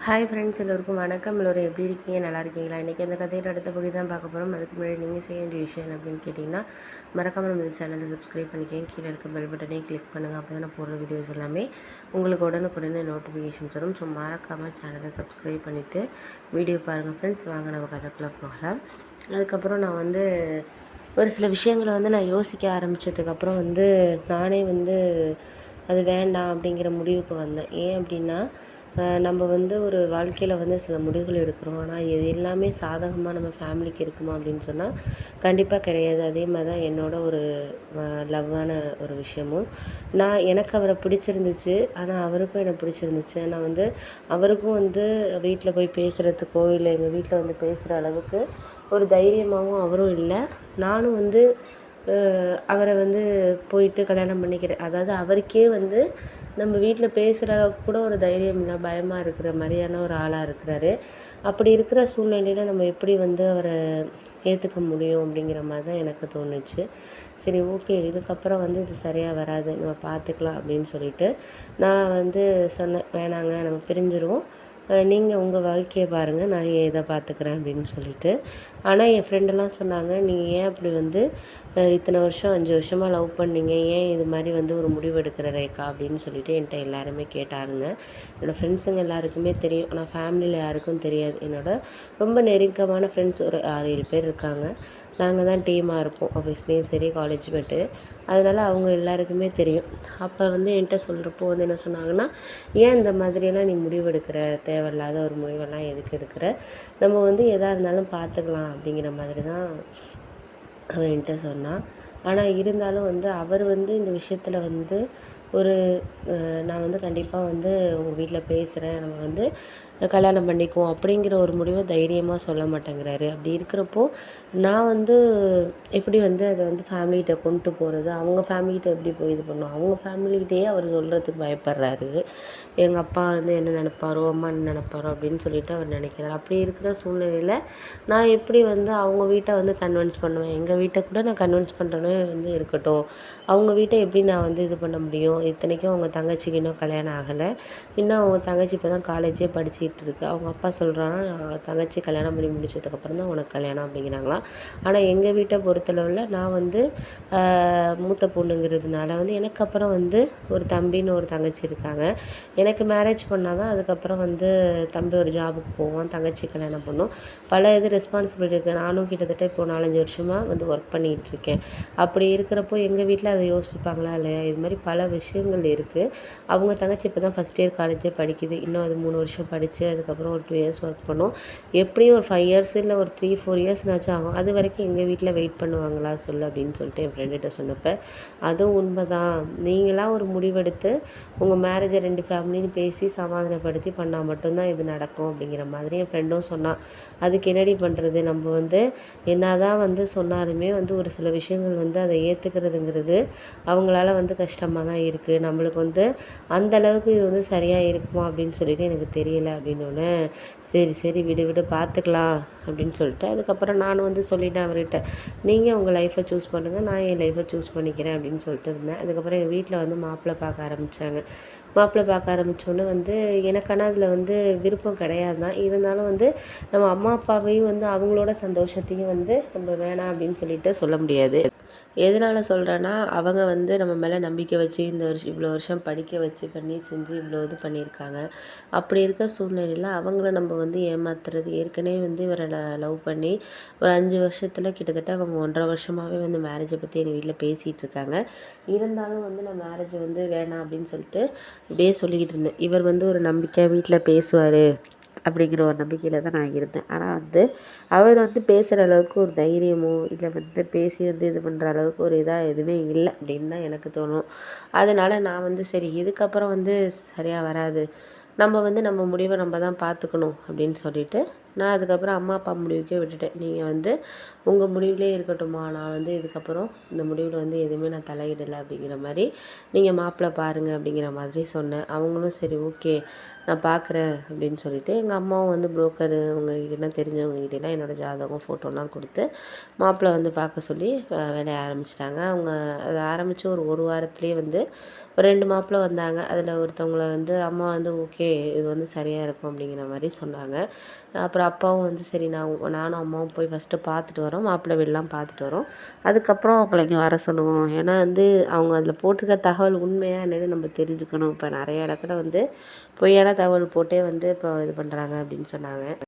Hi friends, எல்லோருக்கும் வணக்கம். எல்லோரும் எப்படி இருக்கீங்க? நல்லா இருக்கீங்களா? இன்றைக்கி அந்த கதையோட அடுத்த பகுதி தான் பார்க்க போகிறோம். அதுக்கு முன்னாடி நீங்கள் செய்ய வேண்டிய விஷயம் அப்படின்னு கேட்டிங்கன்னா, மறக்காமல் நம்ம சேனலை சப்ஸ்கிரைப் பண்ணிக்கோங்க. கீழே இருக்க பெல் பட்டனே கிளிக் பண்ணுங்கள். அப்போ தான் நான் போடுற வீடியோஸ் எல்லாமே உங்களுக்கு உடனுக்குடனே நோட்டிஃபிகேஷன்ஸ் வரும். ஸோ மறக்காமல் சேனலை சப்ஸ்கிரைப் பண்ணிவிட்டு வீடியோ பாருங்கள் ஃப்ரெண்ட்ஸ். வாங்க நம்ம கதைக்குள்ளே போகலாம். அதுக்கப்புறம் நான் ஒரு சில விஷயங்களை நான் யோசிக்க ஆரம்பித்ததுக்கப்புறம் நானே அது வேண்டாம் அப்படிங்கிற முடிவுக்கு வந்தேன். ஏன் அப்படின்னா, நம்ம ஒரு வாழ்க்கையில் சில முடிவுகள் எடுக்கிறோம். ஆனால் இது எல்லாமே சாதகமாக நம்ம ஃபேமிலிக்கு இருக்குமா அப்படின்னு சொன்னால் கண்டிப்பாக கிடையாது. அதே மாதிரி தான் என்னோட ஒரு லவ்வான ஒரு விஷயமும். எனக்கு அவரை பிடிச்சிருந்துச்சு. ஆனால் அவருக்கும் என்னை பிடிச்சிருந்துச்சு. ஆனால் அவருக்கும் வீட்டில் போய் பேசுகிறதுக்கோ இல்லை எங்கள் வீட்டில் பேசுகிற அளவுக்கு ஒரு தைரியமாகவும் அவரும் இல்லை. நானும் அவரை போயிட்டு கல்யாணம் பண்ணிக்கிறேன். அதாவது அவருக்கே நம்ம வீட்டில் பேசுகிற அளவுக்கு கூட ஒரு தைரியம் இல்லை, பயமாக இருக்கிற மாதிரியான ஒரு ஆளாக இருக்கிறாரு. அப்படி இருக்கிற சூழ்நிலையில் நம்ம எப்படி அவரை ஏற்றுக்க முடியும் அப்படிங்கிற மாதிரி தான் எனக்கு தோணுச்சு. சரி, ஓகே, இதுக்கப்புறம் இது சரியாக வராது, நம்ம பார்த்துக்கலாம் அப்படின்னு சொல்லிட்டு நான் சொன்னேன், வேணாங்க, நம்ம பிரிஞ்சிருவோம், நீங்கள் உங்கள் வாழ்க்கையை பாருங்கள், நான் ஏன் இதை பார்த்துக்கிறேன் அப்படின்னு சொல்லிட்டு. ஆனால் என் ஃப்ரெண்டெல்லாம் சொன்னாங்க, நீங்கள் ஏன் அப்படி இத்தனை வருஷம் 5 வருஷமாக லவ் பண்ணீங்க, ஏன் இது மாதிரி ஒரு முடிவு எடுக்கிற ரேக்கா அப்படின்னு சொல்லிட்டு என்கிட்ட எல்லாருமே கேட்டாருங்க. என்னோடய ஃப்ரெண்ட்ஸுங்க எல்லாருக்குமே தெரியும், ஆனால் ஃபேமிலியில் யாருக்கும் தெரியாது. ரொம்ப நெருக்கமான ஃப்ரெண்ட்ஸ் ஒரு 6-7 பேர் இருக்காங்க. நாங்கள் தான் டீமாக இருப்போம், ஆஃபீஸ்லேயும் சரி, காலேஜ் மேட்டு. அதனால் அவங்க எல்லாருக்குமே தெரியும். அப்போ என்கிட்ட சொல்கிறப்போ என்ன சொன்னாங்கன்னா, ஏன் இந்த மாதிரியெல்லாம் நீ முடிவெடுக்கிற, தேவையில்லாத ஒரு முடிவெல்லாம் எதுக்கு எடுக்கிற, நம்ம எதாக இருந்தாலும் பார்த்துக்கலாம் அப்படிங்கிற மாதிரி தான் அவன் என்கிட்ட சொன்னான். ஆனால் இருந்தாலும் அவர் இந்த விஷயத்தில் ஒரு நான் கண்டிப்பாக உங்கள் வீட்டில் பேசுகிறேன், நம்ம கல்யாணம் பண்ணிக்குவோம் அப்படிங்கிற ஒரு முடிவை தைரியமாக சொல்ல மாட்டேங்கிறாரு. அப்படி இருக்கிறப்போ நான் எப்படி அதை ஃபேமிலிகிட்ட கொண்டு போகிறது, அவங்க ஃபேமிலிகிட்ட எப்படி போய் இது பண்ணணும், அவங்க ஃபேமிலிகிட்டேயே அவர் சொல்கிறதுக்கு பயப்படுறாரு. எங்கள் அப்பா என்ன நினைப்பாரோ, அம்மா என்ன நினைப்பாரோ அப்படின்னு சொல்லிட்டு அவர் நினைக்கிறார். அப்படி இருக்கிற சூழ்நிலையில் நான் எப்படி அவங்க வீட்டை கன்வின்ஸ் பண்ணுவேன். எங்கள் வீட்டை கூட நான் கன்வின்ஸ் பண்ணுறேன்னு இருக்கட்டும், அவங்க வீட்டை எப்படி நான் இது பண்ண முடியும்? இத்தனைக்கும் அவங்க தங்கச்சிக்கு இன்னும் கல்யாணம் ஆகலை. இன்னும் அவங்க தங்கச்சி இப்போ தான் காலேஜே படிச்சுக்கிட்டு இருக்கு. அவங்க அப்பா சொல்கிறாங்கன்னா, தங்கச்சி கல்யாணம் பண்ணி முடிச்சதுக்கப்புறம் தான் உனக்கு கல்யாணம் அப்படிங்கிறாங்களாம். ஆனால் எங்கள் வீட்டை பொறுத்தளவில் நான் மூத்த பொண்ணுங்கிறதுனால எனக்கு அப்புறம் ஒரு தம்பின்னு ஒரு தங்கச்சி இருக்காங்க. எனக்கு மேரேஜ் பண்ணால் தான் அதுக்கப்புறம் தம்பி ஒரு ஜாபுக்கு போவான், தங்கச்சி கல்யாணம் பண்ணும். பல ரெஸ்பான்சிபிலிட்டி இருக்குது. நானும் கிட்டத்தட்ட இப்போ 4-5 வருஷமாக ஒர்க் பண்ணிகிட்ருக்கேன். அப்படி இருக்கிறப்போ எங்கள் வீட்டில் அதை யோசிப்பாங்களா இல்லையா? இது மாதிரி பல விஷயங்கள் இருக்குது. அவங்க தங்கச்சி இப்போ தான் ஃபஸ்ட் இயர் காலேஜே படிக்குது. இன்னும் அது 3 வருஷம் படித்து அதுக்கப்புறம் ஒரு 2 இயர்ஸ் ஒர்க் பண்ணும். எப்படியும் ஒரு 5 இயர்ஸ் இல்லை ஒரு 3-4 இயர்ஸ்னாச்சும் ஆகும். அது வரைக்கும் எங்கள் வீட்டில் வெயிட் பண்ணுவாங்களா சொல்லு அப்படின்னு சொல்லிட்டு என் ஃப்ரெண்டுகிட்ட சொன்னப்போ, அதுவும் உண்மை தான், நீங்களாக ஒரு முடிவெடுத்து உங்கள் மேரேஜை 2 ஃபேமிலின்னு பேசி சமாதானப்படுத்தி பண்ணால் மட்டும்தான் இது நடக்கும் அப்படிங்கிற மாதிரி என் ஃப்ரெண்டும் சொன்னான். அதுக்கு என்னடி பண்ணுறது, நம்ம என்ன தான் சொன்னாலுமே ஒரு சில விஷயங்கள் அதை ஏற்றுக்கிறதுங்கிறது அவங்களால கஷ்டமாக தான் இருக்குது. நம்மளுக்கு அந்தளவுக்கு இது சரியாக இருக்குமா அப்படின்னு சொல்லிட்டு எனக்கு தெரியல அப்படின்னோடனே, சரி சரி, விடு விடு, பார்த்துக்கலாம் அப்படின்னு சொல்லிட்டு அதுக்கப்புறம் நான் சொல்லிட்டேன் அவர்கிட்ட, நீங்கள் உங்கள் லைஃப்பை சூஸ் பண்ணுங்கள், நான் என் லைஃப்பை சூஸ் பண்ணிக்கிறேன் அப்படின்னு சொல்லிட்டு இருந்தேன். அதுக்கப்புறம் எங்கள் வீட்டில் மாப்பிள்ளை பார்க்க ஆரம்பித்தாங்க. மாப்பிள்ளை பார்க்க ஆரம்பித்தோன்னே எனக்கு ஆனால் அதில் விருப்பம் கிடையாது தான். இருந்தாலும் நம்ம அம்மா அப்பாவையும் அவங்களோட சந்தோஷத்தையும் நம்ம வேணாம் அப்படின்னு சொல்லிட்டு சொல்ல முடியாது. எதனால் சொல்கிறேன்னா, அவங்க நம்ம மேலே நம்பிக்கை வச்சு இந்த வருஷம் இவ்வளோ வருஷம் படிக்க வச்சு பண்ணி செஞ்சு இவ்வளோ இது பண்ணியிருக்காங்க. அப்படி இருக்க சூழ்நிலையில் அவங்கள நம்ம ஏமாத்துறது, ஏற்கனவே இவரை லவ் பண்ணி ஒரு 5 வருஷத்தில் கிட்டத்தட்ட அவங்க 1.5 வருஷமாகவே மேரேஜை பற்றி எங்கள் வீட்டில் பேசிகிட்டு இருக்காங்க. இருந்தாலும் நான் மேரேஜ் வேணாம் அப்படின்னு சொல்லிட்டு இப்படியே சொல்லிக்கிட்டு இருந்தேன். இவர் ஒரு நம்பிக்கை வீட்டில் பேசுவார் அப்படிங்கிற ஒரு நம்பிக்கையில் தான் நான் இருந்தேன். ஆனால் அவர் பேசுகிற அளவுக்கு ஒரு தைரியமோ இல்லை பேசி இது பண்ணுற அளவுக்கு ஒரு இதாக எதுவுமே இல்லை அப்படின்னு தான் எனக்கு தோணும். அதனால் நான் சரி, இதுக்கப்புறம் சரியாக வராது, நம்ம நம்ம முடிவை நம்ம தான் பார்த்துக்கணும் அப்படின்னு சொல்லிட்டு நான் அதுக்கப்புறம் அம்மா அப்பா முடிவுக்கே விட்டுட்டேன். நீங்கள் வந்து உங்கள் முடிவிலே இருக்கட்டும்மா, நான் வந்து இதுக்கப்புறம் இந்த முடிவில் வந்து எதுவுமே நான் தலையிடலை அப்படிங்கிற மாதிரி, நீங்கள் மாப்பிள்ளை பாருங்கள் அப்படிங்கிற மாதிரி சொன்னேன். அவங்களும் சரி ஓகே நான் பார்க்குறேன் அப்படின்னு சொல்லிட்டு, எங்கள் அம்மாவும் வந்து புரோக்கரு அவங்ககிட்டலாம் தெரிஞ்சவங்ககிட்டலாம் என்னோடய ஜாதகம் ஃபோட்டோலாம் கொடுத்து மாப்பிள்ளை வந்து பார்க்க சொல்லி வேலையை ஆரம்பிச்சிட்டாங்க. அவங்க அதை ஆரம்பித்து ஒரு வாரத்திலேயே வந்து ஒரு 2 மாப்பிள்ளை வந்தாங்க. அதில் ஒருத்தவங்கள வந்து அம்மா வந்து ஓகே இது வந்து சரியாக இருக்கும் அப்படிங்கிற மாதிரி சொன்னாங்க. அப்புறம் அப்பாவும் வந்து சரி நானும் அம்மாவும் போய் ஃபஸ்ட்டு பார்த்துட்டு வரோம், மாப்பிள்ளை வீடெலாம் பார்த்துட்டு வரோம், அதுக்கப்புறம் அவங்கள இங்கே வர சொல்லுவோம். ஏன்னா வந்து அவங்க அதில் போட்டிருக்க தகவல் உண்மையாக என்னென்னு நம்ம தெரிஞ்சுக்கணும். இப்போ நிறைய இடத்துல வந்து பொய்யான தகவல் போட்டே வந்து இப்போ இது பண்ணுறாங்க அப்படின்னு சொன்னாங்க.